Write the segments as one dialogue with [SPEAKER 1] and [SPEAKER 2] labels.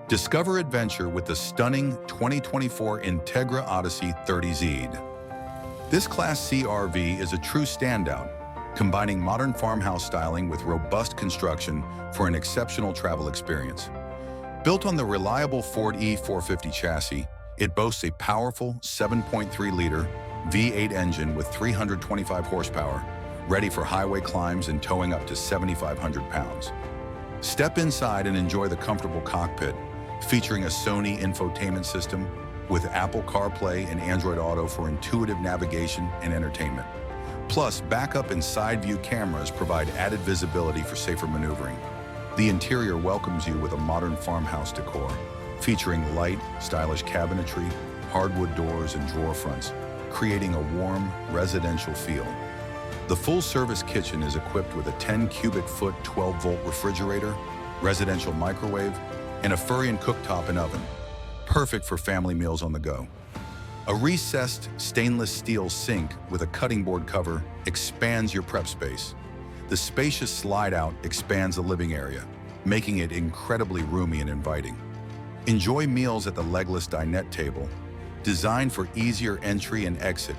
[SPEAKER 1] Discover adventure with the stunning 2024 Entegra Odyssey 30Z. This Class C RV is a true standout, combining modern farmhouse styling with robust construction for an exceptional travel experience. Built on the reliable Ford E450 chassis, it boasts a powerful 7.3-liter V8 engine with 325 horsepower, ready for highway climbs and towing up to 7,500 pounds. Step inside and enjoy the comfortable cockpit, featuring a Sony infotainment system with Apple CarPlay and Android Auto for intuitive navigation and entertainment. Plus, backup and side view cameras provide added visibility for safer maneuvering. The interior welcomes you with a modern farmhouse decor, featuring light, stylish cabinetry, hardwood doors, and drawer fronts, creating a warm, residential feel. The full-service kitchen is equipped with a 10-cubic-foot 12-volt refrigerator, residential microwave, and a Furrion cooktop and oven, perfect for family meals on the go. A recessed stainless steel sink with a cutting board cover expands your prep space. The spacious slide-out expands the living area, making it incredibly roomy and inviting. Enjoy meals at the legless dinette table, designed for easier entry and exit,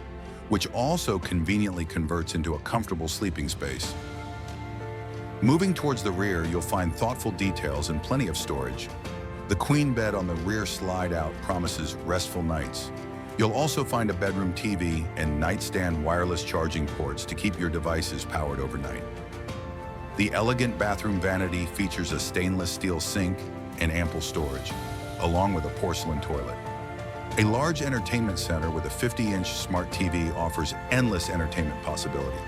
[SPEAKER 1] which also conveniently converts into a comfortable sleeping space. Moving towards the rear, you'll find thoughtful details and plenty of storage. The queen bed on the rear slide-out promises restful nights. You'll also find a bedroom TV and nightstand wireless charging ports to keep your devices powered overnight. The elegant bathroom vanity features a stainless steel sink and ample storage, along with a porcelain toilet. A large entertainment center with a 50-inch smart TV offers endless entertainment possibilities.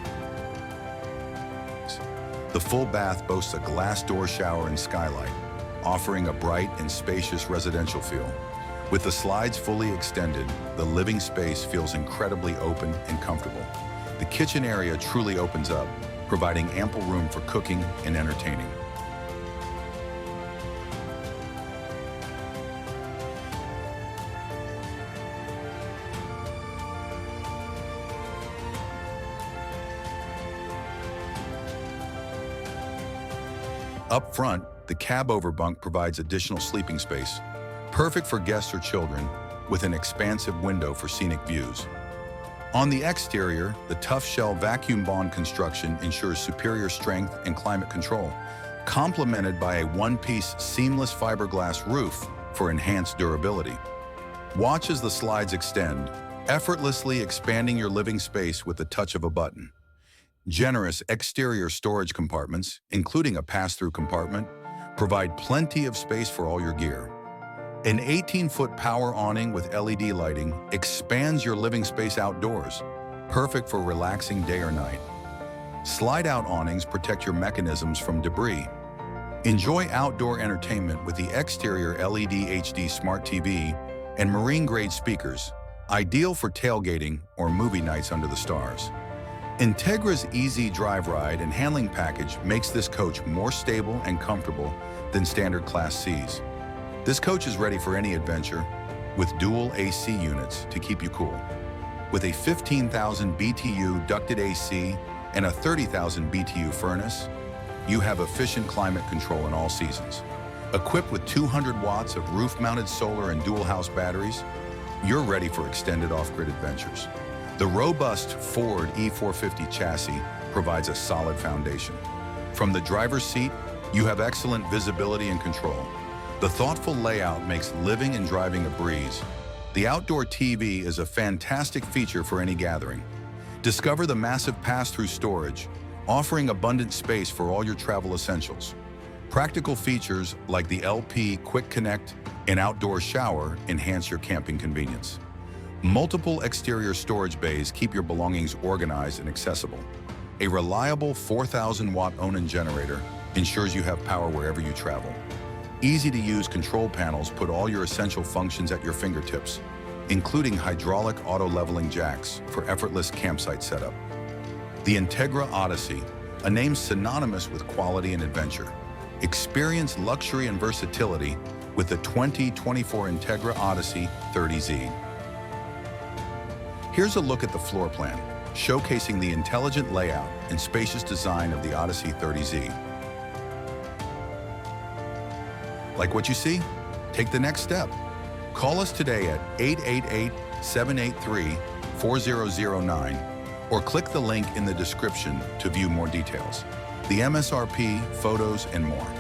[SPEAKER 1] The full bath boasts a glass door shower and skylight, offering a bright and spacious residential feel. With the slides fully extended, the living space feels incredibly open and comfortable. The kitchen area truly opens up, providing ample room for cooking and entertaining. Up front, the cab overbunk provides additional sleeping space, perfect for guests or children, with an expansive window for scenic views. On the exterior, the TuffShell vacuum bond construction ensures superior strength and climate control, complemented by a one-piece seamless fiberglass roof for enhanced durability. Watch as the slides extend, effortlessly expanding your living space with the touch of a button. Generous exterior storage compartments, including a pass-through compartment, provide plenty of space for all your gear. An 18-foot power awning with LED lighting expands your living space outdoors, perfect for relaxing day or night. Slide-out awnings protect your mechanisms from debris. Enjoy outdoor entertainment with the exterior LED HD Smart TV and marine-grade speakers, ideal for tailgating or movie nights under the stars. Entegra's easy drive ride and handling package makes this coach more stable and comfortable than standard Class Cs. This coach is ready for any adventure with dual AC units to keep you cool. With a 15,000 BTU ducted AC and a 30,000 BTU furnace, you have efficient climate control in all seasons. Equipped with 200 watts of roof-mounted solar and dual-house batteries, you're ready for extended off-grid adventures. The robust Ford E450 chassis provides a solid foundation. From the driver's seat, you have excellent visibility and control. The thoughtful layout makes living and driving a breeze. The outdoor TV is a fantastic feature for any gathering. Discover the massive pass-through storage, offering abundant space for all your travel essentials. Practical features like the LP Quick Connect and outdoor shower enhance your camping convenience. Multiple exterior storage bays keep your belongings organized and accessible. A reliable 4,000-watt Onan generator ensures you have power wherever you travel. Easy-to-use control panels put all your essential functions at your fingertips, including hydraulic auto-leveling jacks for effortless campsite setup. The Entegra Odyssey, a name synonymous with quality and adventure. Experience luxury and versatility with the 2024 Entegra Odyssey 30Z. Here's a look at the floor plan, showcasing the intelligent layout and spacious design of the Odyssey 30Z. Like what you see? Take the next step. Call us today at 888-783-4009 or click the link in the description to view more details, the MSRP, photos, and more.